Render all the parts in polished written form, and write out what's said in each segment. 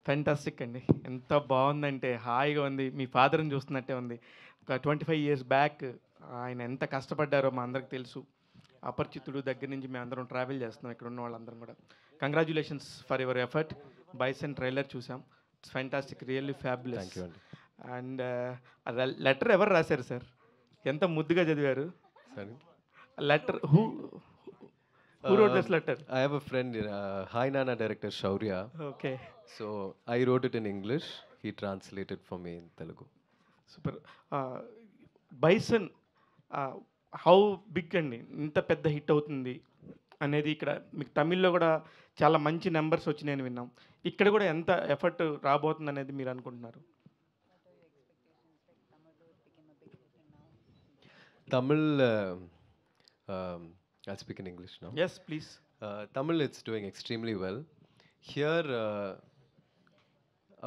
Fantastic అండి. ఎంత బావుందంటే హాయిగా ఉంది. మీ ఫాదర్‌ని చూస్తున్నట్టే ఉంది. ఒక 25 ఇయర్స్ బ్యాక్ ఆయన ఎంత కష్టపడ్డారో మా అందరికి తెలుసు. అపరిచితుడు దగ్గర నుంచి మేమందరం ట్రావెల్ చేస్తున్నాం ఇక్కడున్న వాళ్ళందరం గూడా. Congratulations for your effort. Bison trailer చూసాం. It's fantastic. Really fabulous. Thank you అండి. అండ్ లెటర్ ఎవరు రాశారు సార్? ఎంత ముద్దుగా చదివారు. సరే. Letter who wrote this letter? I have a friend, Hi Nana director Shaurya. Okay. So I wrote it in English. He translated for me in Telugu. Super. Bison how big అండి? ఇంత పెద్ద hit అవుతుంది అనేది ఇక్కడ మీకు తమిళ్లో కూడా చాలా మంచి నెంబర్స్ వచ్చినాయని విన్నాం. ఇక్కడ కూడా ఎంత ఎఫర్ట్ రాబోతుంది అనేది మీరు అనుకుంటున్నారు? Tamil, I'll speak in English now. Yes please. Tamil, it's doing extremely well. Here,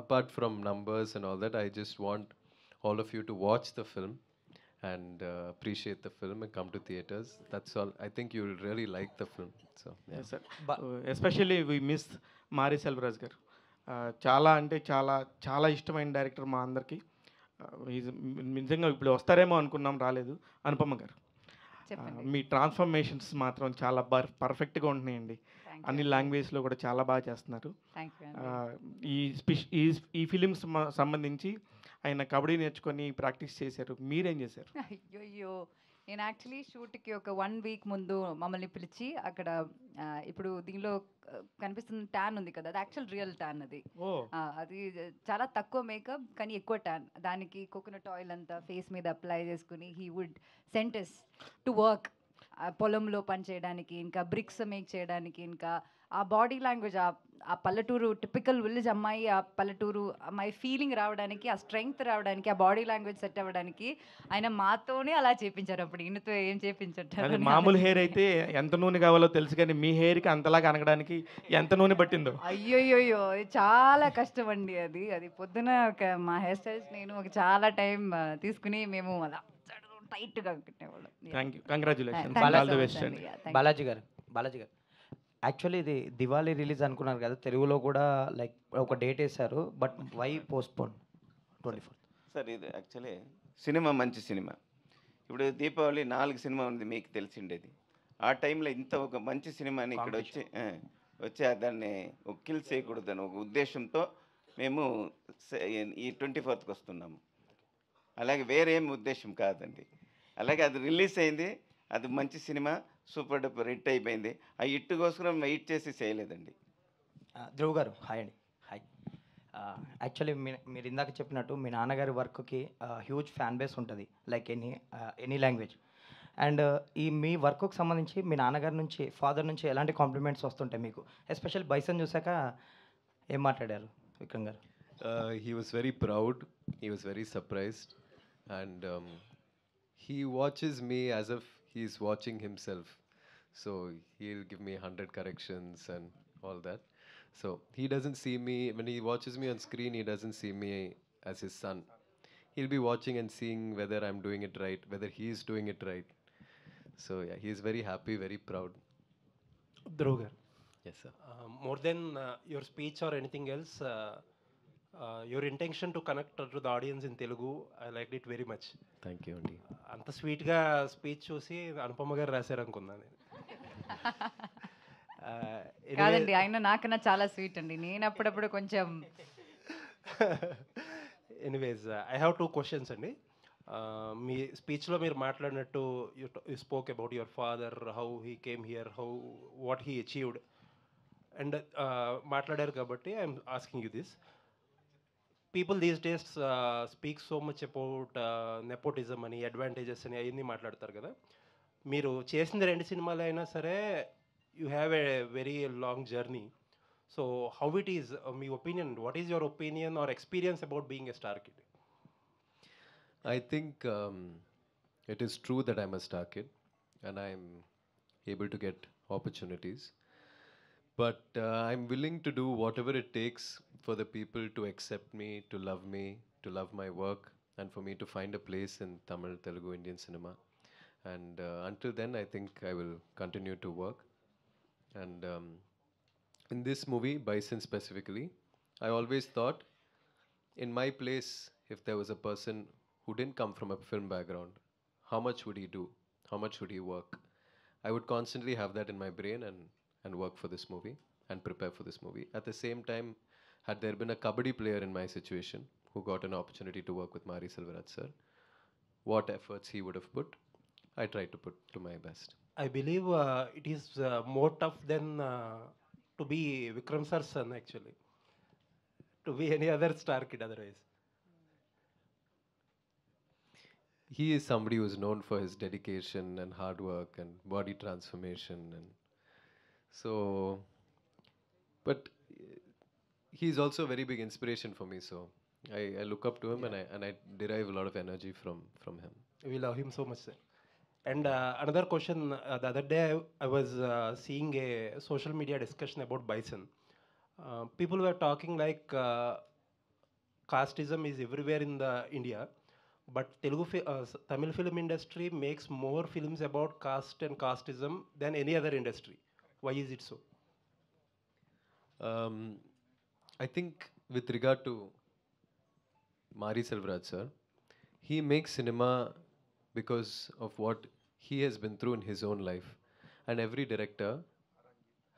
apart from numbers and all that, I just want all of you to watch the film and appreciate the film and come to theaters. That's all. I think you'll really like the film. So, yeah. Yes sir. Especially we miss Mari Selvaraj గారు. చాలా అంటే చాలా చాలా ఇష్టమైన director మా అందరికీ. నిజంగా ఇప్పుడు వస్తారేమో అనుకున్నాం, రాలేదు. అనుపమ గారు, మీ ట్రాన్స్ఫర్మేషన్స్ మాత్రం చాలా పర్ఫెక్ట్గా ఉంటున్నాయండి. అన్ని లాంగ్వేజ్లో కూడా చాలా బాగా చేస్తున్నారు. ఈ ఈ ఈ ఫిలిమ్స్ సంబంధించి ఆయన కబడ్డీ నేర్చుకొని ప్రాక్టీస్ చేశారు. మీరేం చేశారు? అయ్యో, నేను యాక్చువల్లీ షూట్కి ఒక 1 వీక్ ముందు మమ్మల్ని పిలిచి అక్కడ ఇప్పుడు దీనిలో కనిపిస్తున్న ట్యాన్ ఉంది కదా, అది యాక్చువల్ రియల్ ట్యాన్. అది అది చాలా తక్కువ మేకప్ కానీ ఎక్కువ ట్యాన్. దానికి కోకోనట్ ఆయిల్ అంతా ఫేస్ మీద అప్లై చేసుకుని హీ వుడ్ సెంటెస్ టు వర్క్ పొలంలో పని చేయడానికి, ఇంకా బ్రిక్స్ మేక్ చేయడానికి, ఇంకా ఆ బాడీ లాంగ్వేజ్, ఆ పల్లెటూరు టిపికల్ విలేజ్ అమ్మాయి, ఆ పల్లెటూరు అమ్మాయి ఫీలింగ్ రావడానికి, ఆ స్ట్రెంగ్త్ రావడానికి, ఆ బాడీ లాంగ్వేజ్ సెట్ అవ్వడానికి ఆయన మాతోనే అలా చేపించారు. అప్పుడు ఈయనతో ఏం చేపించారు? మామూలు హెయిర్ అయితే ఎంత నూనె కావాలో తెలుసు, కానీ మీ హెయిర్కి అంతలాగా అనగడానికి ఎంత నూనె పట్టిందో. అయ్యోయ్యో, చాలా కష్టం అండి. అది అది పొద్దున మా హెయిర్ స్టైల్స్ నేను ఒక చాలా టైం తీసుకుని మేము అలా టైట్గా కట్టేవాళ్ళం. Thank you, congratulation. బాలాజీ గారు, యాక్చువల్లీ ఇది దివాళీ రిలీజ్ అనుకున్నారు కదా, తెలుగులో కూడా లైక్ ఒక డేట్ వేశారు, but why postpone 24th? Sir, ఇది యాక్చువల్లీ సినిమా మంచి సినిమా. ఇప్పుడు దీపావళి 4 సినిమా ఉంది, మీకు తెలిసిండేది. ఆ టైంలో ఇంత ఒక మంచి సినిమాని ఇక్కడ వచ్చి దాన్ని ఒక కిల్ చేయకూడదని ఒక ఉద్దేశంతో మేము ఈ 24th వస్తున్నాము. అలాగే వేరేం ఉద్దేశం కాదండి. అలాగే అది రిలీజ్ అయింది, అది మంచి సినిమా, సూపర్ డూపర్ హిట్ అయిపోయింది. ఆ హిట్ కోసం వెయిట్ చేసి చేయలేదండి. ధ్రువ్ గారు, హాయ్ అండి. హాయ్. యాక్చువల్లీ మీరు ఇందాక చెప్పినట్టు మీ నాన్నగారి వర్క్కి హ్యూజ్ ఫ్యాన్ బేస్ ఉంటుంది, లైక్ ఎనీ లాంగ్వేజ్. అండ్ ఈ మీ వర్క్కి సంబంధించి మీ నాన్నగారి నుంచి, ఫాదర్ నుంచి ఎలాంటి కాంప్లిమెంట్స్ వస్తుంటాయి మీకు? ఎస్పెషల్ బైసన్ చూసాక ఏం మాట్లాడారు విక్రమ్ గారు? He was very proud. He was very surprised. And he watches me as if he's watching himself. So he'll give me 100 corrections and all that. So he doesn't see me, when he watches me on screen, he doesn't see me as his son. He'll be watching and seeing whether I'm doing it right, whether he's doing it right. So yeah, he's very happy, very proud. Dhruv garu. Yes, sir. More than your speech or anything else, your intention to connect to the audience in Telugu, I liked it very much. Thank you, Andy. అంత స్వీట్గా speech చూసి అనుపమ గారు రాశారు అనుకున్నాను. కాదండి, ఆయన నాకన్నా చాలా స్వీట్ అండి. నేను అప్పుడప్పుడు కొంచెం ఎనీవేస్, ఐ హ్యావ్ 2 questions అండి. మీ స్పీచ్లో మీరు మాట్లాడినట్టు you spoke about your father, how he came here, how what he achieved, and మాట్లాడారు కాబట్టి I'm asking you this. People these days speak so much about nepotism అని, అడ్వాంటేజెస్ అని అవన్నీ మాట్లాడతారు కదా. మీరు చేసిన 2 సినిమాలు అయినా సరే you have a very long journey. So how it is, me opinion, what is your opinion or experience about being a star kid? I think it is true that I'm a star kid and I'm able to get opportunities. But I'm willing to do whatever it takes for the people to accept me, to love my work, and for me to find a place in Tamil, Telugu, Indian cinema. And until then, I think I will continue to work. And in this movie, Bison specifically, I always thought, in my place, if there was a person who didn't come from a film background, how much would he do? How much would he work? I would constantly have that in my brain and work for this movie and prepare for this movie. At the same time, had there been a kabaddi player in my situation who got an opportunity to work with Mari Selvaraj sir, what efforts he would have put, I tried to put to my best. I believe it is more tough than to be Vikram sir's son, actually. To be any other star kid otherwise. He is somebody who is known for his dedication and hard work and body transformation, and so, but he's also a very big inspiration for me. So I look up to him, and I derive a lot of energy from him. We love him so much, sir. And another question, the other day I was seeing a social media discussion about Bison. People were talking like casteism is everywhere in the India, but Tamil film industry makes more films about caste and casteism than any other industry. Why is it so? I think with regard to Mari Selvaraj sir, he makes cinema because of what he has been through in his own life. And every director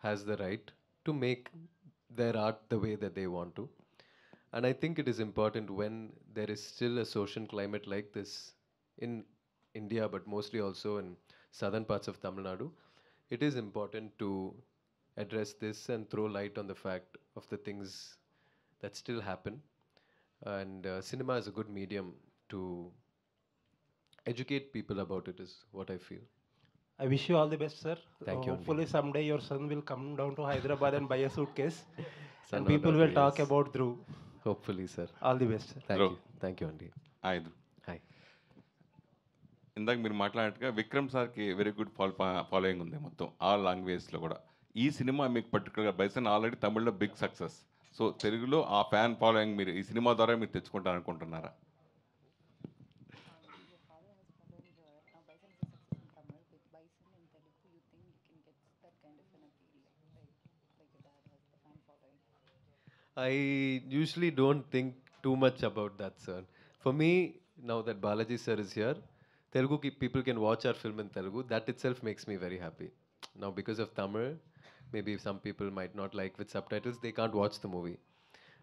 has the right to make their art the way that they want to. And I think it is important when there is still a social climate like this in India, but mostly also in southern parts of Tamil Nadu, it is important to address this and throw light on the fact of the things that still happen. And cinema is a good medium to educate people about it, is what I feel. I wish you all the best, sir. Thank you, Hopefully someday your son will come down to Hyderabad and buy a suitcase. Son And or people daughter, will talk yes. about Dhruv. Hopefully, sir. All the best, sir. Thank Dhruv. you. Thank you, Andy. ఐదు Hi. ఇందాక మీరు మాట్లాడినట్టుగా విక్రమ్ సార్కి very good following ఉంది మొత్తం all లాంగ్వేజ్లో కూడా. ఈ cinema మీకు పర్టికులర్గా బైసన్ ఆల్రెడీ తమిళ్లో బిగ్ సక్సెస్. సో తెలుగులో ఆ ఫ్యాన్ ఫాలోయింగ్ మీరు ఈ సినిమా ద్వారా మీరు తెచ్చుకుంటారు అనుకుంటున్నారా? I usually don't think too much about that, sir. For me, now that Balaji sir is here, people can watch our film in Telugu. That itself makes me very happy. Now, because of Tamil, maybe some people might not like with subtitles, they can't watch the movie.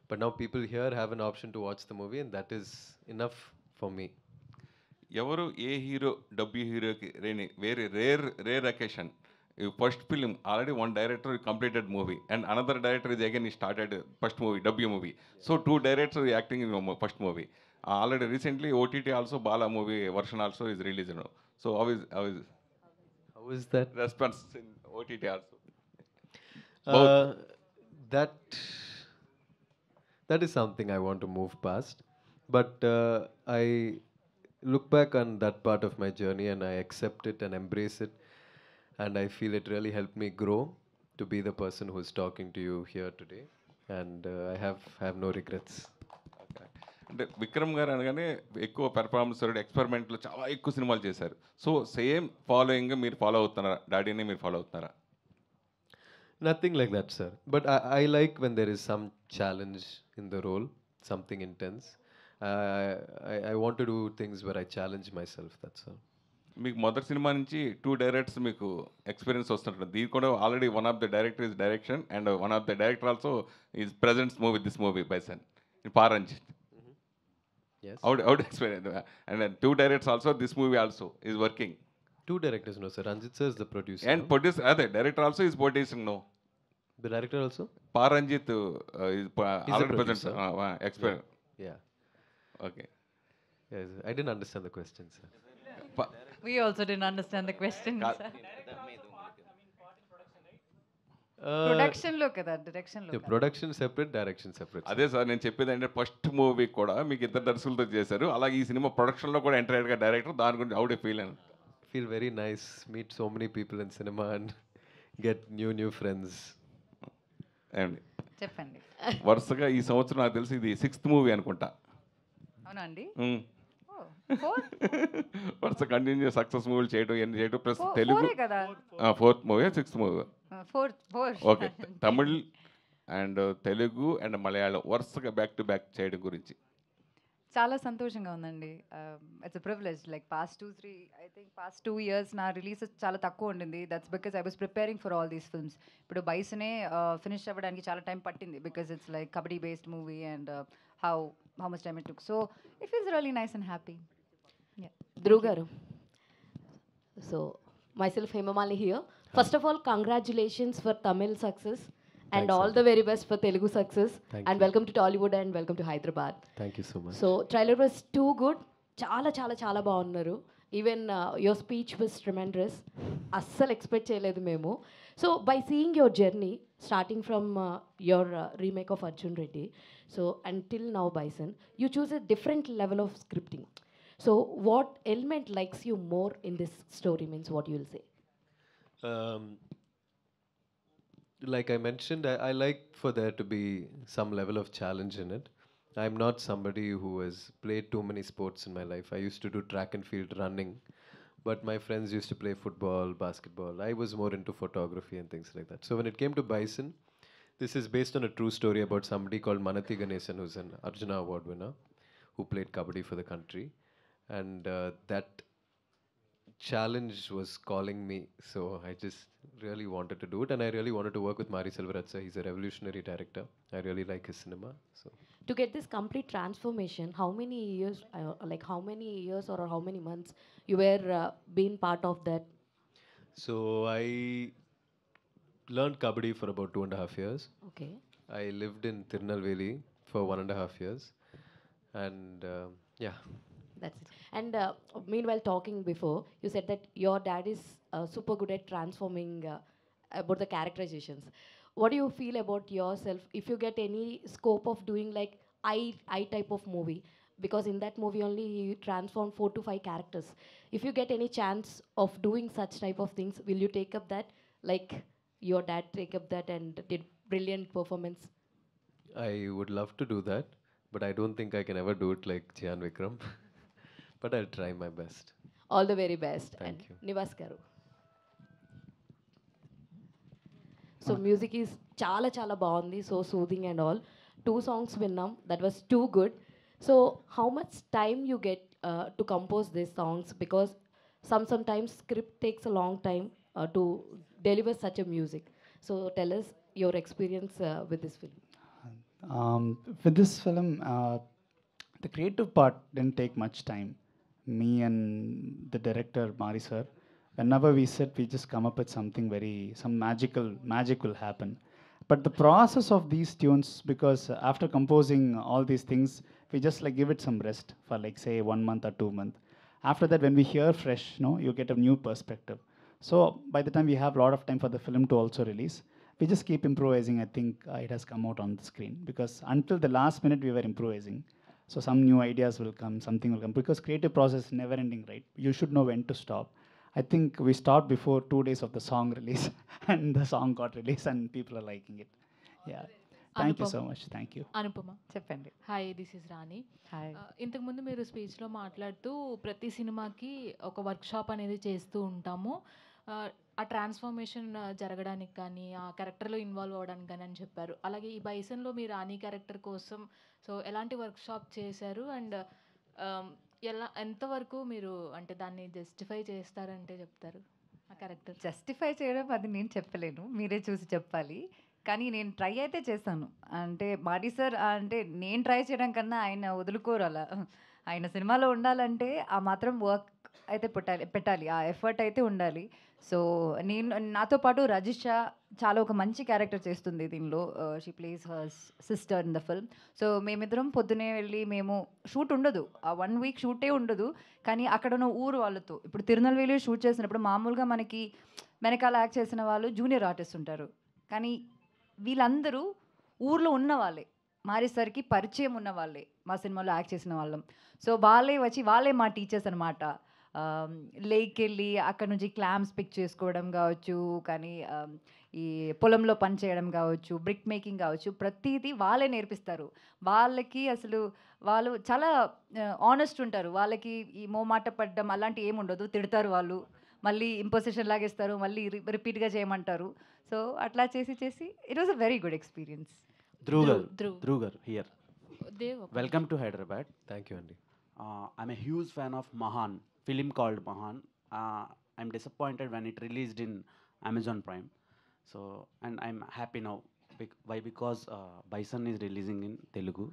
But now people here have an option to watch the movie, and that is enough for me. ఎవరు ఏ hero debut హీరోకి వేరే rare occasion. First film already one director completed movie and another director is again ఈ started first movie debut movie. So two director acting in first movie. Already recently OTT also Bala movie version also is release. So How is that? Response in OTT also? That that is something I want to move past. But I look back on that part of my journey and I accept it and embrace it. And I feel it really helped me grow to be the person who's talking to you here today. And I have no regrets. అంటే విక్రమ్ గారు అనగానే ఎక్కువ performance ఎక్స్పెరిమెంట్లు చాలా ఎక్కువ సినిమాలు చేశారు. So same following మీరు follow అవుతున్నారా? డాడీని మీరు ఫాలో అవుతున్నారా? Nothing like that, sir. But I like when there is some challenge in the role, something intense. I want to do things where I challenge myself, that's all. మీకు మొదటి cinema నుంచి two directors మీకు experience వస్తుంటుంది. దీని కూడా already one of the director is direction and one of the director also is presents movie this movie bison in Paramjit. Yes. Out experience. And then two directors also, this movie also is working. Two directors, no, sir. Ranjit sir is the producer. And no? producer, director also is producing, no. The director also? Paranjit is He's the already present. producer. Expert. Yeah. Okay. Yes, I didn't understand the question, sir. We also didn't understand the question, sir. Production లో కదా, direction లో The కదా. production separate, direction separate. sir. అదే sir నేను చెప్పేది అంటే first movie కూడా మీకు ఇద్దరు దర్శకులతో చేశారు. అలాగే ఈ సినిమా ప్రొడక్షన్లో కూడా ఎంటైర్గా డైరెక్టర్. దాని గురించి అవుట్ ఫీల్ అని Feel very nice, meet so many people in cinema and get new friends. అండి చెప్పండి. వరుసగా ఈ సంవత్సరం నాకు తెలిసి ఇది 6th మూవీ అనుకుంటా. అవునా అండి? Mm. Four? వరుస కంటిన్యూ సక్సెస్ మూవీలు చేయడం ఎన్ని చేయడం ప్లస్ తెలుగు Four ఏ కదా? 4th movie 6th movie. Four. Okay Tamil and Telugu and Malayalam వరుసగా బ్యాక్ టు బ్యాక్ చేయడం గురించి? చాలా సంతోషంగా ఉందండి. It's a privilege. Like past 2 years నా రిలీజెస్ చాలా తక్కువ ఉండింది. That's because I was preparing for all these films. ఇప్పుడు బైసనే ఫినిష్ అవ్వడానికి చాలా టైం పట్టింది because it's like kabaddi based movie and how much time it took. So it feels really nice and happy. Dhruv garu. So, myself Hemamali here. First of all, congratulations for Tamil success and Thanks, all sir. the very best for Telugu success. Thank And you. welcome to Tollywood and welcome to Hyderabad. Thank you so much. So, trailer was too good. చాలా చాలా చాలా బాగున్నారు. Even your speech was tremendous. అస్సలు expect చేయలేదు మేము. So by seeing your journey starting from your remake of Arjun Reddy, so until now bison, you choose a different level of scripting. So what element likes you more in this story, means what you will say? Um, like I mentioned, I like for there to be some level of challenge in it. I'm not somebody who has played too many sports in my life. I used to do track and field running, but my friends used to play football, basketball. I was more into photography and things like that. So when it came to Bison, this is based on a true story about somebody called Manathi Ganesan, who's an Arjuna Award winner, who played kabaddi for the country. And that challenge was calling me, so I just really wanted to do it, and I really wanted to work with Mari Selvaratsa. He's a revolutionary director. I really like his cinema. So To get this complete transformation, how many years, or how many months you were being part of that? so I learned kabaddi for about 2.5 years. Okay. I lived in Tirunelveli for 1.5 years, and yeah. That's it. And meanwhile, talking before, you said that your dad is super good at transforming about the characterizations. What do you feel about yourself if you get any scope of doing like I type of movie? Because in that movie only he transformed 4 to 5 characters. If you get any chance of doing such type of things, will you take up that? Like your dad take up that and did brilliant performance? I would love to do that, but I don't think I can ever do it like Jian Vikram. But I'll try my best. All the very best. Thank and you. Nivas garu. So music is chala chala బాగుంది, so soothing and all. 2 songs విన్నాం, that was too good. So how much time you get to compose these songs? Because sometimes script takes a long time to deliver such a music. So tell us your experience with this film. With this film, the creative part didn't take much time. Me and the director, Mari sir, whenever we sit, we just come up with something some magic will happen. But the process of these tunes, because after composing all these things, we just like give it some rest for like say 1 month or 2 months. After that, when we hear fresh, you get a new perspective. So by the time we have a lot of time for the film to also release, we just keep improvising. I think it has come out on the screen, because until the last minute we were improvising. So some new ideas will come, something will come, because creative process is never ending, right? You should know when to stop. I think we stopped before 2 days of the song release, and the song got released, and people are liking it. Yeah. Thank you so much. Thank you. Anupama, చెప్పండి. Hi, this is Rani. Hi. ఇంతకుముందు మీరు స్పీచ్లో మాట్లాడుతూ ప్రతి సినిమాకి ఒక workshop అనేది చేస్తూ ఉంటాము, ఆ ట్రాన్స్ఫర్మేషన్ జరగడానికి కానీ ఆ క్యారెక్టర్లో ఇన్వాల్వ్ అవ్వడానికి కానీ అని చెప్పారు. అలాగే ఈ బైసన్లో మీరు రాణి క్యారెక్టర్ కోసం సో ఎలాంటి వర్క్షాప్ చేశారు, అండ్ ఎంతవరకు మీరు అంటే దాన్ని జస్టిఫై చేస్తారంటే చెప్తారు ఆ క్యారెక్టర్? జస్టిఫై చేయడం అది నేను చెప్పలేను, మీరే చూసి చెప్పాలి. కానీ నేను ట్రై అయితే చేశాను. అంటే మారి సార్ అంటే నేను ట్రై చేయడం కన్నా ఆయన వదులుకోరు అలా. ఆయన సినిమాలో ఉండాలంటే ఆ మాత్రం వర్క్ అయితే పెట్టాలి, ఆ ఎఫర్ట్ అయితే ఉండాలి. సో నాతో పాటు రజిషా చాలా ఒక మంచి క్యారెక్టర్ చేస్తుంది దీనిలో. She place her sister in the film. So మేమిద్దరం పొద్దునే వెళ్ళి, మేము షూట్ ఉండదు, ఆ 1 వీక్ షూటే ఉండదు, కానీ అక్కడ ఉన్న ఊరు వాళ్ళతో, ఇప్పుడు తిరునల్వేలి షూట్ చేసినప్పుడు మామూలుగా మనకి వెనకాల యాక్ట్ చేసిన వాళ్ళు జూనియర్ ఆర్టిస్ట్ ఉంటారు, కానీ వీళ్ళందరూ ఊర్లో ఉన్న వాళ్ళే, మారేసరికి పరిచయం ఉన్న వాళ్ళే, మా సినిమాలో యాక్ట్ చేసిన వాళ్ళం. సో వాళ్ళే మా టీచర్స్ అనమాట. లేక్కి వెళ్ళి అక్కడ నుంచి క్లామ్స్ పిక్ చేసుకోవడం కావచ్చు, కానీ ఈ పొలంలో పని చేయడం కావచ్చు, బ్రిక్ మేకింగ్ కావచ్చు, ప్రతిదీ వాళ్ళే నేర్పిస్తారు. వాళ్ళకి అసలు వాళ్ళు చాలా ఆనెస్ట్ ఉంటారు, వాళ్ళకి ఈ మోమాట పడ్డం అలాంటి ఏమి ఉండదు. తిడతారు వాళ్ళు, మళ్ళీ ఇంపోజిషన్ లాగా ఇస్తారు, మళ్ళీ రిపీట్గా చేయమంటారు. సో అట్లా చేసి చేసి it was a very good experience. Dhruv garu here. Dev, Welcome to Hyderabad. Thank you, Andy. I'm a huge fan of Mahan, film called Mahan. I'm disappointed when it released in Amazon Prime. So, and I'm happy now. Why? Because Bison is releasing in Telugu.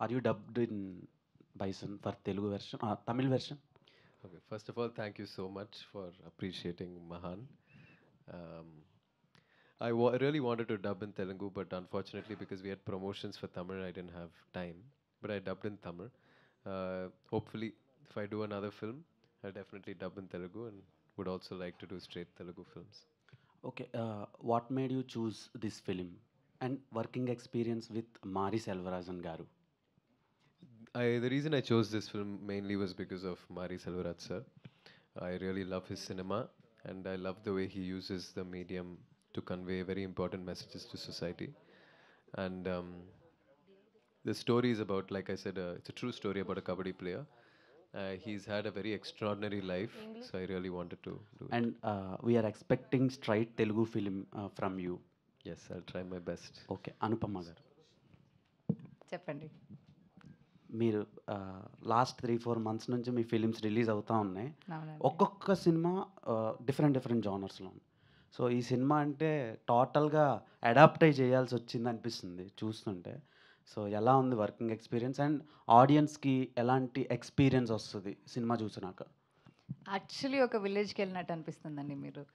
Are you dubbed in Bison for Telugu version, Tamil version? Okay, first of all, thank you so much for appreciating Mahan. Um, I really wanted to dub in Telugu, but unfortunately, because we had promotions for Tamil, I didn't have time. But I dubbed in Tamil. Hopefully, if I do another film, I'll definitely dub in Telugu and would also like to do straight Telugu films. Okay, what made you choose this film? And working experience with Mari Selvaraj garu. The reason I chose this film mainly was because of Mari Selvaraj sir. I really love his cinema and I love the way he uses the medium to convey very important messages to society. And the story is about, like I said, it's a true story about a kabaddi player. He's had a very extraordinary life, so I really wanted to do it. And we are expecting straight Telugu film from you. Yes, I'll try my best. Okay, Anupama garu. చెప్పండి. మీరు last 3-4 months నుంచి మీ films release అవుతూ ఉన్నాయి. అవునండి. ఒక్కొక్క cinema different జానర్స్లో ఉంది. So ఈ cinema అంటే టోటల్గా అడాప్ట్ అయి చేయాల్సి వచ్చింది అనిపిస్తుంది చూస్తుంటే. సో ఎలా ఉంది వర్కింగ్ ఎక్స్పీరియన్స్ అండ్ ఆడియన్స్కి ఎలాంటి ఎక్స్పీరియన్స్ వస్తుంది సినిమా చూసినాక? యాక్చువల్లీ ఒక విలేజ్కి వెళ్ళినట్టు అనిపిస్తుందండి మీరు.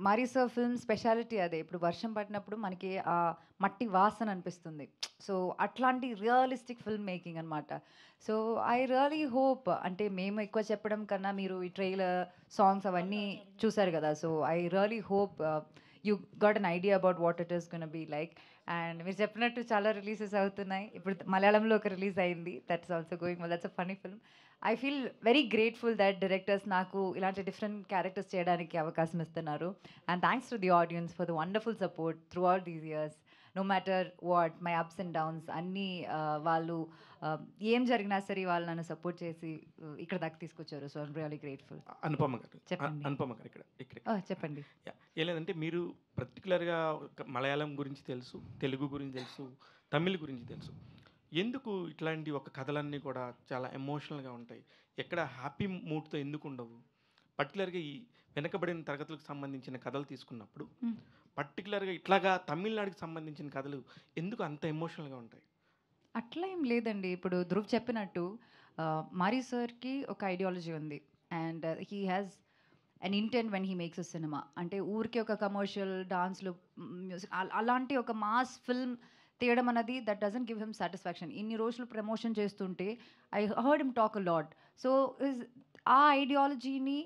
మారీసా ఫిల్మ్ స్పెషాలిటీ అదే. ఇప్పుడు వర్షం పడినప్పుడు మనకి ఆ మట్టి వాసన అనిపిస్తుంది. సో అట్లాంటి రియలిస్టిక్ ఫిల్మ్ మేకింగ్ అనమాట. సో ఐ రియలీ హోప్, అంటే మేము ఎక్కువ చెప్పడం కన్నా మీరు ఈ ట్రైలర్ సాంగ్స్ అవన్నీ చూసారు కదా. So I really hope you got an idea about what it is gonna be like. And మీరు చెప్పినట్టు చాలా రిలీజెస్ అవుతున్నాయి. ఇప్పుడు మలయాళంలో ఒక రిలీజ్ అయింది, that's also going well. That's a funny film. I feel very grateful that directors నాకు ఇలాంటి డిఫరెంట్ క్యారెక్టర్స్ చేయడానికి అవకాశం ఇస్తున్నారు. And thanks to the audience for the wonderful support throughout these years. No matter what my ups and downs అన్నీ వాళ్ళు ఏం జరిగినా సరే వాళ్ళు నన్ను సపోర్ట్ చేసి ఇక్కడ దాకా తీసుకొచ్చారు. So I'm really grateful. Anupama గారు, చెప్పండి. అనుపమ గారు ఇక్కడ చెప్పండి. ఏం లేదంటే మీరు పర్టికులర్గా మలయాళం గురించి తెలుసు, తెలుగు గురించి తెలుసు, తమిళ్ గురించి తెలుసు. ఎందుకు ఇట్లాంటి ఒక కథలన్నీ కూడా చాలా ఎమోషనల్గా ఉంటాయి? ఎక్కడ హ్యాపీ మూడ్తో ఎందుకు ఉండవు? పర్టికులర్గా ఈ వెనకబడిన తరగతులకు సంబంధించిన కథలు తీసుకున్నప్పుడు పర్టికులర్గా ఇట్లాగా తమిళనాడుకి సంబంధించిన కథలు ఎందుకు అంత ఎమోషనల్గా ఉంటాయి? అట్లా ఏం లేదండి. ఇప్పుడు ధ్రువ్ చెప్పినట్టు మారీ సార్కి ఒక ఐడియాలజీ ఉంది. And he has an intent when he makes a cinema. అంటే ఊరికి ఒక కమర్షియల్ డాన్స్లు మ్యూజిక్ అలాంటి ఒక మాస్ ఫిల్మ్ తీయడం అన్నది that doesn't give him satisfaction. ఇన్ని రోజులు ప్రమోషన్ చేస్తుంటే I heard him talk a lot. So ఆ ఐడియాలజీని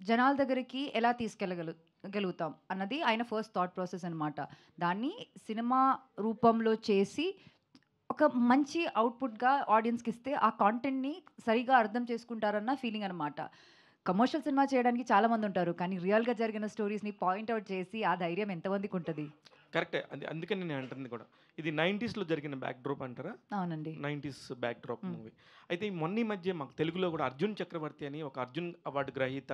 జనాల దగ్గరికి ఎలా తీసుకెళ్ళగలుగుతాం అన్నది ఆయన ఫస్ట్ థాట్ ప్రాసెస్ అనమాట. దాన్ని సినిమా రూపంలో చేసి ఒక మంచి అవుట్పుట్గా ఆడియన్స్కి ఇస్తే ఆ కాంటెంట్ని సరిగా అర్థం చేసుకుంటారన్న ఫీలింగ్ అనమాట. కమర్షియల్ సినిమా చేయడానికి చాలామంది ఉంటారు, కానీ రియల్గా జరిగిన స్టోరీస్ని పాయింట్అవుట్ చేసి ఆ ధైర్యం ఎంతమందికి ఉంటుంది? కరెక్టే. అందుకని నేను అంటుంది కూడా ఇది 90sలో జరిగిన బ్యాక్ డ్రాప్ అంటారా? అవునండి, 90s బ్యాక్ డ్రాప్ మూవీ. అయితే ఈ మొన్న మధ్య మాకు తెలుగులో కూడా అర్జున్ చక్రవర్తి అని ఒక అర్జున్ అవార్డు గ్రహీత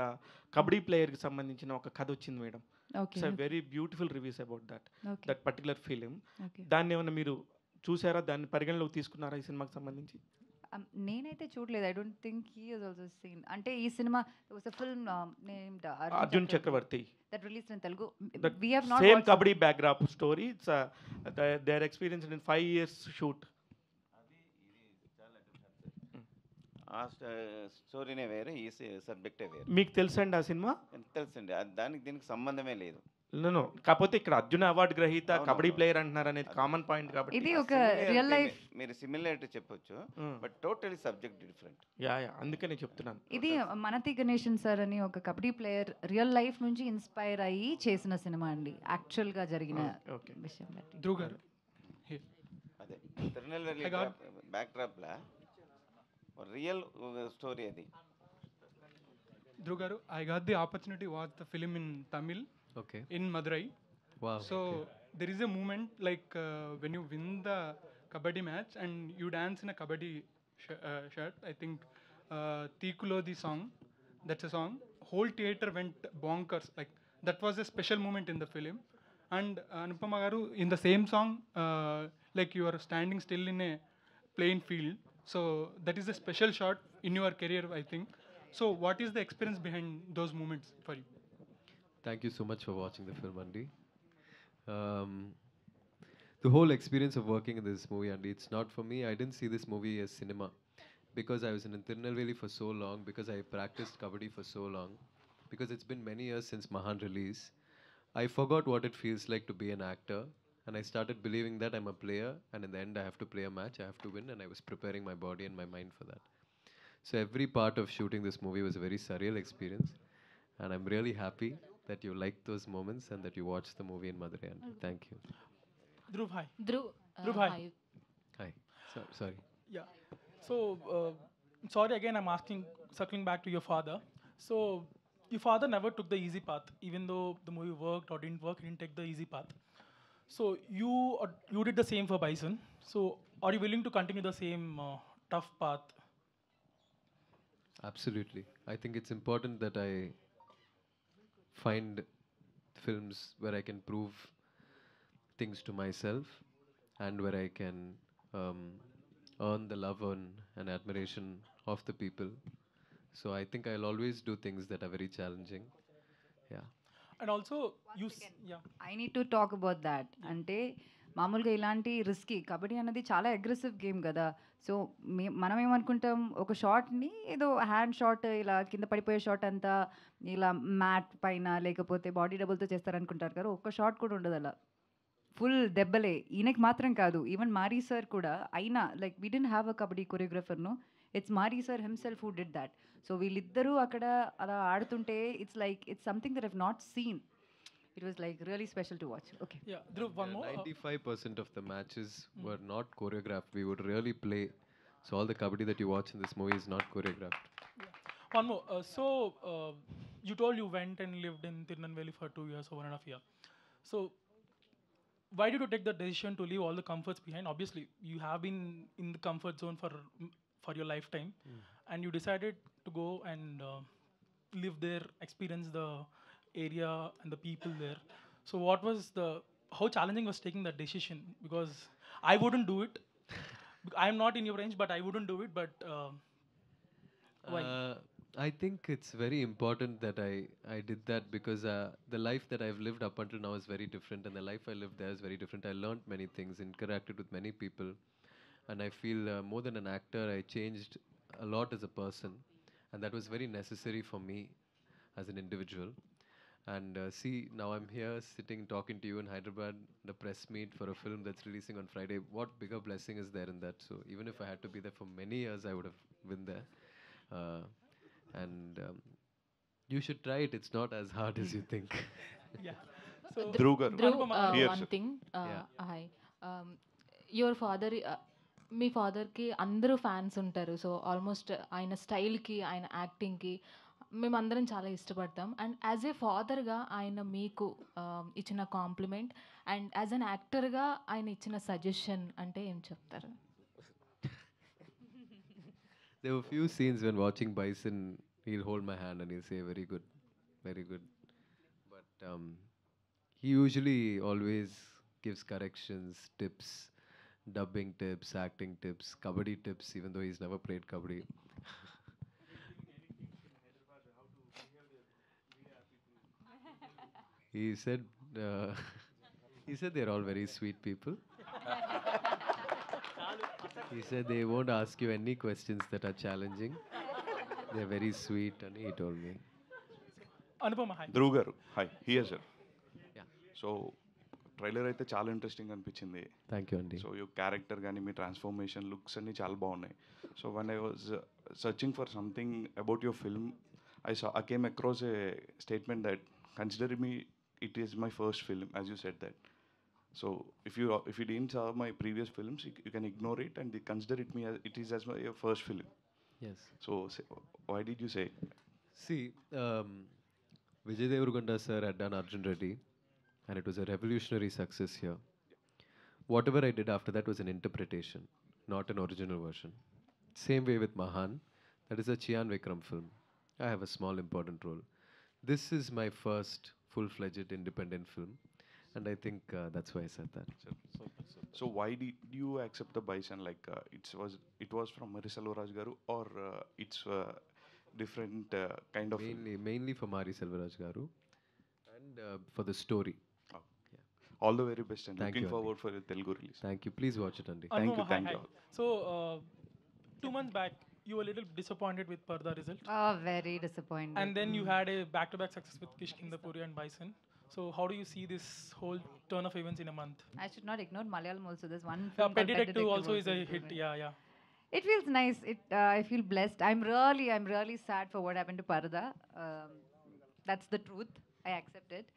కబడ్డీ ప్లేయర్కి సంబంధించిన ఒక కథ వచ్చింది madam. It's very beautiful reviews about that particular film. దాన్ని ఏమన్నా మీరు చూసారా? దాన్ని పరిగణలోకి తీసుకున్నారా ఈ సినిమాకి సంబంధించి? నేనైతే చూడలేదు. I don't think he has also seen. అంటే ఈ cinema was a film named Arjun Chakravarthy that released in Telugu. That We have not same watched kabaddi backdrop story. It's their experience in 5 years shoot. ఆ స్టోరీనే వేరే, ఈ సబ్జెక్టే వేరే. మీకు తెలుసండి ఆ cinema? తెలుసండి, దానికి దీనికి సంబంధమే లేదు. నో కాకపోతే ఇక్కడ అర్జున్ అవార్డు గ్రహీత కబడ్డీ ప్లేయర్ అంటున్నారు అనేది కామన్ పాయింట్ కాబట్టి ఇది ఒక రియల్ లైఫ్. మీరు సిమిలారిటీ చెప్పొచ్చు, but totally subject different. Yeah అందుకనే చెప్తున్నాను. ఇది మనతి గణేషన్ సార్ అని ఒక కబడ్డీ ప్లేయర్ రియల్ లైఫ్ నుంచి ఇన్స్పైర్ అయ్యి చేసిన సినిమా అండి, యాక్చువల్గా జరిగిన విషయం. ధ్రువ్ గారు, అదే తిరునెల్వేలి బ్యాక్ డ్రాప్లా రియల్ స్టోరీ అది. Dhruv garu, I got the opportunity to watch the film in Tamil. Okay. In Madurai. Wow. So there is a moment like when you win the kabaddi match and you dance in a kabaddi shirt. I think Tikulo the song. That's a song. Whole theater went bonkers. Like that was a special moment in the film. And Anupama garu, in the same song, like you are standing still in a plain field. So that is a special shot in your career, I think. So what is the experience behind those moments for you? Thank you so much for watching the film, Andy. Um, the whole experience of working in this movie, Andy, it's not for me. I didn't see this movie as cinema because I was in Tirunelveli for so long, because I practiced kabaddi for so long, because it's been many years since Mahan release. I forgot what it feels like to be an actor, and I started believing that I'm a player, and in the end, I have to play a match, I have to win, and I was preparing my body and my mind for that. So every part of shooting this movie was a very surreal experience, and I'm really happy that you liked those moments and that you watched the movie in Madurai. And thank you. Dhruv, hi. Dhruv, Dhruv, hi. hi. Hi. Sorry. Yeah. So, sorry again, I'm asking, circling back to your father. So, your father never took the easy path, even though the movie worked or didn't work, he didn't take the easy path. So, you did the same for Bison. So, are you willing to continue the same tough path? Absolutely. I think it's important that I find films where I can prove things to myself and where I can earn the love and admiration of the people. So I think I'll always do things that are very challenging. Yeah. And also, yeah. I need to talk about that. అంటే మామూలుగా ఇలాంటి risky kabaddi అనేది చాలా aggressive game కదా. So మనం ఏమనుకుంటాం, ఒక షాట్ని ఏదో హ్యాండ్ షాట్ ఇలా కింద పడిపోయే షాట్ అంతా ఇలా మ్యాట్ పైన లేకపోతే బాడీ డబుల్తో చేస్తారనుకుంటారు కదా. ఒక్క షాట్ కూడా ఉండదు అలా, ఫుల్ దెబ్బలే. ఈయనకి మాత్రం కాదు, ఈవెన్ మారీ సార్ కూడా. అయినా like we didn't have a kabaddi కొరియోగ్రఫర్ను, it's Mari sir himself who did that. So వీళ్ళిద్దరూ అక్కడ అలా ఆడుతుంటే it's something that have not seen. It was like really special to watch. Okay. Yeah, Dhruv, one more. 95% of the matches were not choreographed. We would really play. So all the kabaddi that you watch in this movie is not choreographed. Yeah. One more. You told you went and lived in Tirunelveli for 2 years or 1.5 years. So, why did you take the decision to leave all the comforts behind? Obviously, you have been in the comfort zone for your lifetime, and you decided to go and live there, experience the area and the people there. So how challenging was taking that decision? Because I wouldn't do it. I'm not in your range, but I wouldn't do it. But why? I think it's very important that I did that because the life that I've lived up until now is very different, and the life I lived there is very different. I learned many things, interacted with many people, and I feel more than an actor, I changed a lot as a person, and that was very necessary for me as an individual. And see, now I'm here sitting talking to you in Hyderabad, the press meet for a film that's releasing on Friday. What bigger blessing is there in that? So even if I had to be there for many years, I would have been there. And you should try it. It's not as hard as you think. Yeah. So Dhruv, Here, one sir. thing. Yeah. Hi. Your father, మీ ఫాదర్కి అందరూ fans ఉంటారు. So almost ఆయన స్టైల్కి, ఆయన యాక్టింగ్కి మేమందరం చాలా ఇష్టపడతాం. And as a ఫాదర్గా ఆయన మీకు ఇచ్చిన కాంప్లిమెంట్ అండ్ యాజ్ అన్ యాక్టర్గా ఆయన ఇచ్చిన సజెషన్ అంటే ఏం చెప్తారు? There were few scenes when watching Bison, he'll hold my hand and he'll say, very good, very good. But he usually always gives corrections, tips, dubbing tips, acting tips, kabaddi tips, even though he's never played kabaddi. He said, they're all very sweet people. He said they won't ask you any questions that are challenging. They're very sweet, and he told me. Anupama, hi. Dhruv గారు hi here sir. Yeah. So trailer అయితే చాలా interesting అనిపించింది. Thank you, Andy. So you character కానీ మీ transformation looks అన్నీ చాలా బాగున్నాయి. So one I was searching for something about your film, I came across a statement that consider me, it is my first film, as you said that. So if you didn't saw my previous films, you can ignore it and consider it is as my first film. Yes. So why did you say? See, Vijay Deverakonda sir had done Arjun Reddy, and it was a revolutionary success here. Whatever I did after that was an interpretation, not an original version. Same way with Mahan, that is a Chian Vikram film. I have a small important role. This is my first full-fledged independent film, and I think that's why I said that. So why did you accept the Bison? Like it was from Mari Selvaraj garu, or it's different kind of film? Mainly for Mari Selvaraj garu, and for the story. All the very best, and Thank looking you, forward Andy. for the Telugu release. Thank you. Please watch it, Andy. Thank you, Anupama, thank hi. you. So, 2 months back, you were a little disappointed with Parda result. Oh, very disappointed. And then you had a back-to-back success with Kishkindapuri and Bison. So, how do you see this whole turn of events in a month? I should not ignore Malayalam also. There's one Yeah, film Pet called Detective also is a doing hit. well. Yeah, yeah. It feels nice. I feel blessed. I'm really sad for what happened to Parda. That's the truth. I accept it.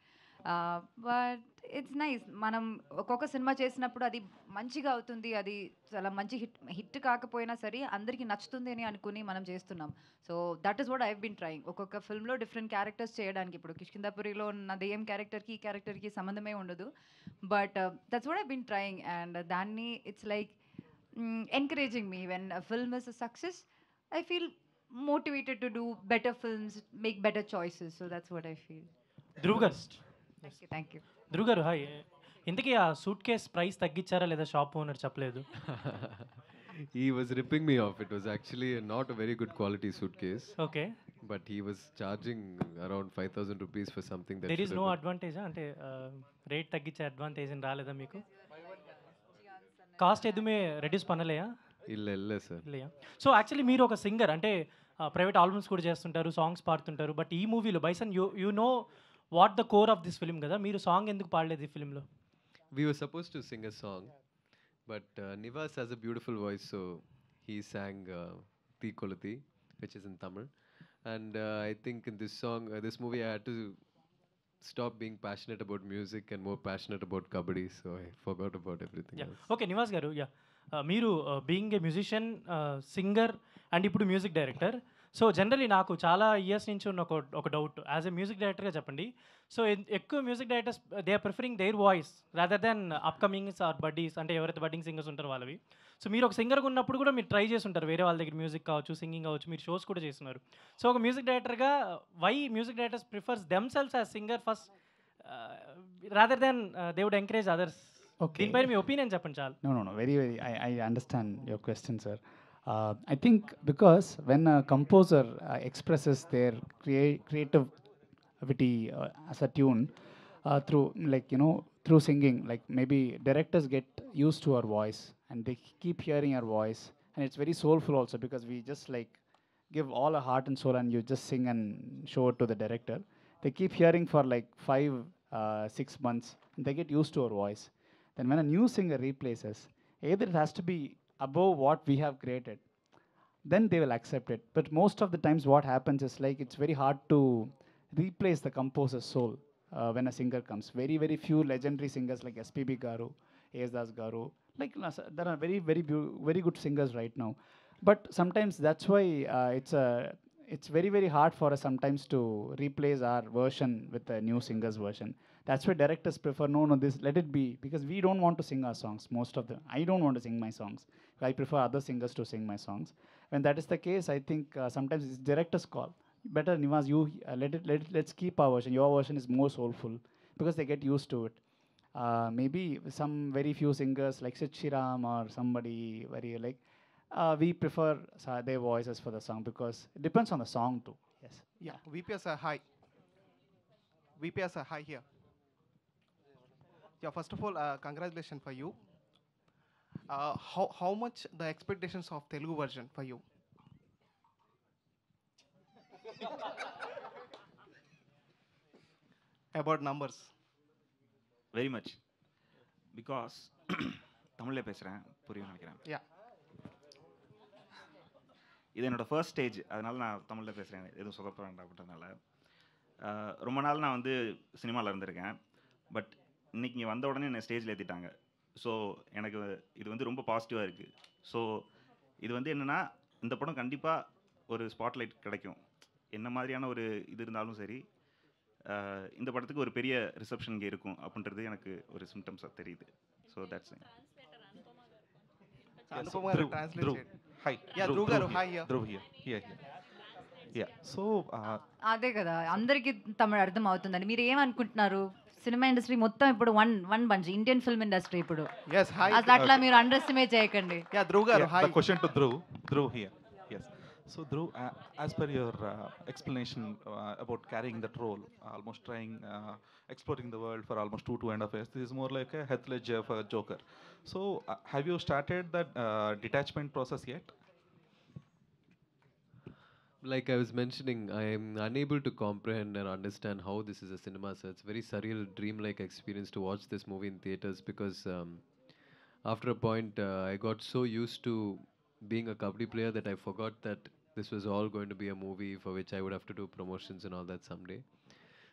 But it's nice. మనం ఒక్కొక్క cinema చేసినప్పుడు అది మంచిగా అవుతుంది, అది చాలా మంచి hit కాకపోయినా సరే అందరికీ నచ్చుతుంది అని అనుకుని మనం చేస్తున్నాం. So that is what I been trying. ఒక్కొక్క ఫిల్మ్లో డిఫరెంట్ క్యారెక్టర్స్ చేయడానికి, ఇప్పుడు కిష్కిందాపురిలో ఉన్న దెయ్యం క్యారెక్టర్కి ఈ క్యారెక్టర్కి సంబంధమే ఉండదు. But that's what I been trying, and దాన్ని it's like encouraging me. When a film is a success, I feel motivated to do better films, make better choices. So that's what I feel. Dhruv గారు, Thank you. Dhruv గారు hi. ఇంతకీ ఆ suit case price తగ్గించారా లేదా shop owner చెప్పలేదు? He was ripping me off. It was actually not a very good quality suitcase. Okay. But he was charging around 5,000 rupees for something that there is should no have been- advantage, అంటే rate తగ్గించే advantage అని రాలేదా మీకు? Cost ఎదుమే reduce పనలేయా? ಇಲ್ಲ sir. இல்லையா? So actually మీరు ఒక సింగర్, అంటే ప్రైవేట్ ఆల్బమ్స్ కూడా చేస్తుంటారు, సాంగ్స్ పాడుతుంటారు. బట్ ఈ మూవీలో bison you know what the core of this film కదా, మీరు సాంగ్ ఎందుకు పాడలేదు ఈ ఫిల్మ్లో? We were supposed to sing a song, but Nivas has a beautiful voice, so he sang Thi Koluthi, which is in Tamil. And I think in this song, this movie, I had to stop being passionate about music and more passionate about kabaddi, so I forgot about everything else. Okay Nivas గారు, yeah మీరు being a musician, singer and ఇప్పుడు music director. So generally నాకు చాలా years నుంచి ఉన్న ఒక doubt, as a music డైరెక్టర్గా చెప్పండి. సో ఎక్కువ music directors they are preferring their voice rather than upcomings or buddies, అంటే ఎవరైతే బడ్డింగ్ సింగర్స్ ఉంటారో వాళ్ళవి. సో మీరు ఒక సింగర్గా ఉన్నప్పుడు కూడా మీరు ట్రై చేసి ఉంటారు, వేరే వాళ్ళ దగ్గర మ్యూజిక్ కావచ్చు, సింగింగ్ కావచ్చు, మీరు షోస్ కూడా చేస్తున్నారు. సో ఒక మ్యూజిక్ డైరెక్టర్గా why music directors prefers themselves as singer first rather than they would encourage others? Okay. దీనిపైన మీ ఒపీనియన్ చెప్పండి చాలు. No. Very. I understand your question, sir. I think because when a composer expresses their creativity as a tune through, like, through singing, like maybe directors get used to our voice and they keep hearing our voice, and it's very soulful also, because we just like give all our heart and soul and you just sing and show it to the director. They keep hearing for like 5-6 months and they get used to our voice. Then when a new singer replaces, either it has to be above what we have created, then they will accept it. But most of the times what happens is like it's very hard to replace the composer's soul when a singer comes. Very, very few legendary singers like SPB Garu, A.S. Das Garu, like there are very good singers right now. But sometimes that's why it's very, very hard for us sometimes to replace our version with a new singer's version. That's why directors prefer, no, this, let it be, because we don't want to sing our songs, most of them. I don't want to sing my songs. I prefer other singers to sing my songs. When that is the case, I think sometimes it's director's call. Better, Nivas, you let's keep our version. Your version is more soulful, because they get used to it. Maybe some very few singers like Sid Shriram or somebody very like, we prefer their voices for the song, because it depends on the song too. Yes. Yeah, VPS are high. VPS are high here. Yeah, first of all, congratulations for you. How much the expectations of Telugu version for you? About numbers. Very much. Because தமிழில் பேசுகிறேன், புரியும் நினைக்கிறேன். Yeah. இது என்னோட first stage, அதனால் நான் தமிழில் பேசுகிறேன், எதுவும் சொதப்ப வேண்டாம் அப்படின்றதுனால. ரொம்ப நாள் நான் வந்து சினிமாவில் இருந்திருக்கேன், பட் இன்றைக்கி இங்கே வந்த உடனே என்னை ஸ்டேஜில் ஏற்றிட்டாங்க. ஸோ எனக்கு இது வந்து ரொம்ப பாசிட்டிவாக இருக்குது. ஸோ இது வந்து என்னென்னா, இந்த படம் கண்டிப்பாக ஒரு ஸ்பாட்லைட் கிடைக்கும். என்ன மாதிரியான ஒரு இது இருந்தாலும் சரி, இந்த படத்துக்கு ஒரு பெரிய ரிசப்ஷன் இங்கே இருக்கும் அப்படின்றது எனக்கு ஒரு சிம்டம்ஸாக தெரியுது. So that's Anupama Garu translate. Hi. Yeah, Dhruv Garu, hi here. Dhruv here. Yeah. So, అదే కదా అందరికీ తమిళ అర్థం అవుతుందండి. మీరు ఏమనుకుంటున్నారు? సినిమా ఇండస్ట్రీ మొత్తం ఇప్పుడు one bunch Indian film industry ఇప్పుడు. Yes, hi. అసలు అట్లా మీరు అండర్ ఎస్టిమేట్ చేయకండి. Yeah, Dhruv garu, hi. The question to Dhruv. Dhruv here. Yes. So, Dhruv, as per your explanation about carrying that role, almost trying, exploring the world for almost 2.5 years, this is more like a Heath Ledger for Joker. So, have you started that detachment process yet? Like I was mentioning, I am unable to comprehend and understand how this is a cinema. So it's very surreal, dreamlike experience to watch this movie in theaters because after a point, I got so used to being a kabaddi player that I forgot that this was all going to be a movie for which I would have to do promotions and all that someday.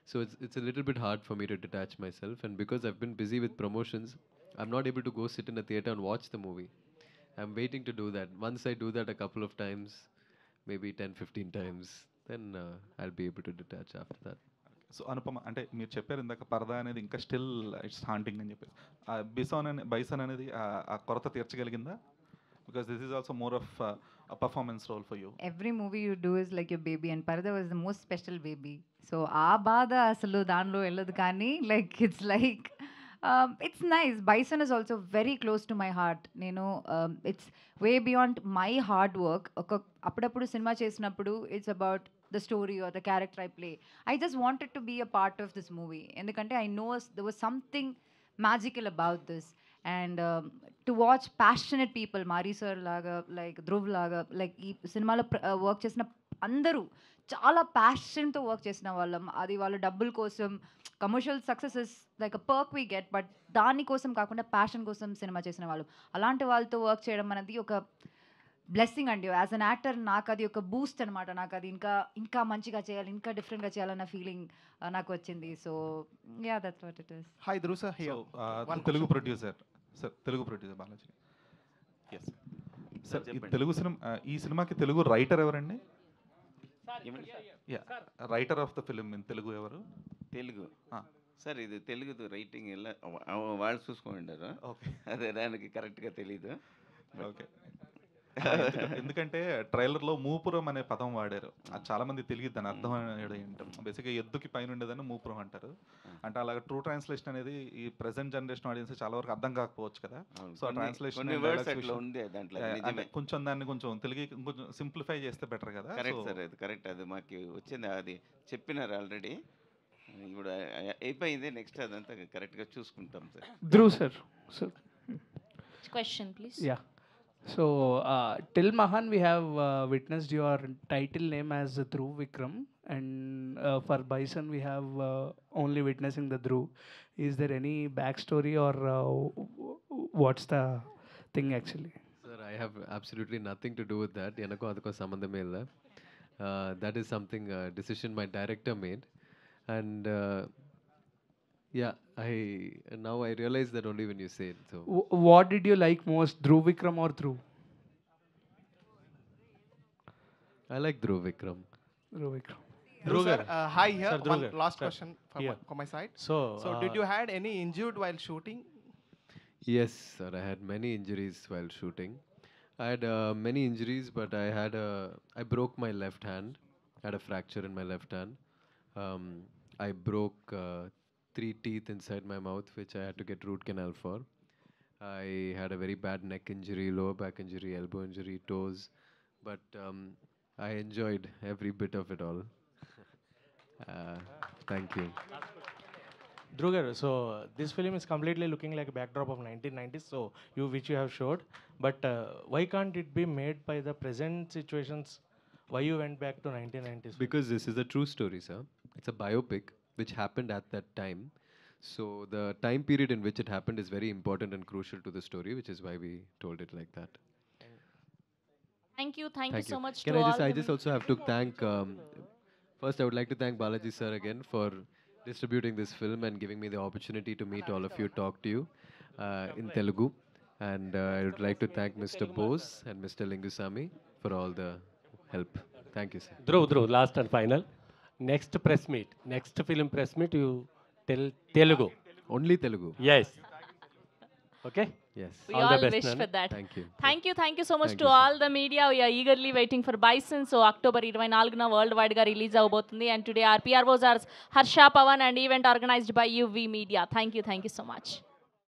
So it's a little bit hard for me to detach myself, and because I've been busy with promotions, I'm not able to go sit in a theater and watch the movie. I'm waiting to do that. Once I do that a couple of times, maybe 10-15 times, then I'll be able to detach after that. So Anupama అంటే మీరు చెప్పారు ఇందాక పరదా అనేది ఇంకా still it's haunting అని చెప్పేసి bison అనేది ఆ కొరత తీర్చగలిగిందా? Because this is also more of a performance role for you. Every movie you do is like your baby and Parada was the most special baby. So ఆ బాధ అసలు దానిలో వెళ్ళదు కానీ like it's like it's nice. Bison is also very close to my heart. నేను it's way beyond my hard work. అప్పుడప్పుడు cinema చేసినప్పుడు it's about the story or the character I play. I just wanted to be a part of this movie. ఎందుకంటే I know there was something magical about this. And to watch passionate people, Mari sir laga, like Dhruv laga, like ఈ సినిమాలో work చేసిన అందరూ చాలా ప్యాషన్తో work చేసిన వాళ్ళం. అది వాళ్ళ డబ్బుల కోసం commercial success is like a perk we get, but దానికోసం కాకుండా ప్యాషన్ కోసం సినిమా చేసిన వాళ్ళు. అలాంటి వాళ్ళతో వర్క్ చేయడం అనేది ఒక బ్లెస్సింగ్ అండి. యాజ్ అన్ యాక్టర్ నాకు అది ఒక బూస్ట్ అనమాట. నాకు అది ఇంకా మంచిగా చేయాలి, ఇంకా డిఫరెంట్గా చేయాలన్న ఫీలింగ్ నాకు వచ్చింది. So ya that's what it is. Hi Dhruv sir here. Telugu producer sir, Telugu producer Balaji. Yes sir, ఈ సినిమాకి తెలుగు రైటర్ ఎవరండి? Writer of the film in Telugu ఎవరు? తెలుగు సార్, ఇది తెలుగుది రైటింగ్ ఎలా వాళ్ళు చూసుకుంటారు. ఓకే, అదే దానికి కరెక్ట్గా తెలీదు. ఓకే, ఎందుకంటే ట్రైలర్లో మూపురం అనే పదం వాడారు. అది చాలా మంది తెలియదు దాని అర్థం ఏంటో. బేసిక్గా ఎద్దుకి పైన ఉండేదని మూపురం అంటారు. అంటే అలాగే ట్రూ ట్రాన్స్లేషన్ అనేది ఈ ప్రెసెంట్ జనరేషన్ ఆడియన్స్ చాలా వరకు అర్థం కాకపోవచ్చు కదా. సో ఆ ట్రాన్స్లేషన్ కొంచెం దాన్ని కొంచెం తెలుగు కొంచెం సింప్లిఫై చేస్తే బెటర్ కదా. కరెక్ట్ సార్, అది కరెక్ట్. అది మాకు వచ్చింది, అది చెప్పినారు ఆల్రెడీ. ఇప్పుడు అయిపోయింది, నెక్స్ట్ అదంతా కరెక్ట్గా చూసుకుంటాం sir. Dhruv sir. Question please. Yeah. So, till Mahan, we have witnessed your title name as Dhruv Vikram, and for Bison, we have only witnessing the Dhruv. Is there any backstory or what's the thing actually? Sir, I have absolutely nothing to do with that. Yanako adako sambandhame illa. That is something decision my director made, and yeah, now I realize that only when you say it. So, What did you like most, Dhruv Vikram or Dhruv? I like Dhruv Vikram. Dhruv Vikram. Dhruv sir, hi here. Sir, Dhruv One sir. last Sir, question from my side. So did you had any injured while shooting? Yes, sir. I had many injuries while shooting. I had many injuries, but I broke my left hand. I had a fracture in my left hand. I broke 3 teeth inside my mouth, which I had to get root canal for. I had a very bad neck injury, lower back injury, elbow injury, toes. But I enjoyed every bit of it all. Thank you. Dhruv garu, so this film is completely looking like a backdrop of 1990s, so which you have showed. But why can't it be made by the present situations? Why you went back to 1990s? Because this is a true story, sir. It's a biopic which happened at that time. So the time period in which it happened is very important and crucial to the story, which is why we told it like that. Thank you so much Can to I all just, I the just also have to thank, first I would like to thank Balaji sir again for distributing this film and giving me the opportunity to meet all of you, talk to you in Telugu. And I would like to thank Mr. Bose and Mr. Lingusamy for all the help. Thank you, sir. Dhruv, last and final. Next press meet, next film press meet, you tell Telugu. Only Telugu? Yes. Okay? Yes. We All all the best, wish Nanu. for that. Thank you. Thank you so much Thank to you, sir. all the media. We are eagerly waiting for Bison. So October 24న worldwide గా release అవబోతుంది. And today our PROs are Harsha Pawan and event organized by UV Media. Thank you so much.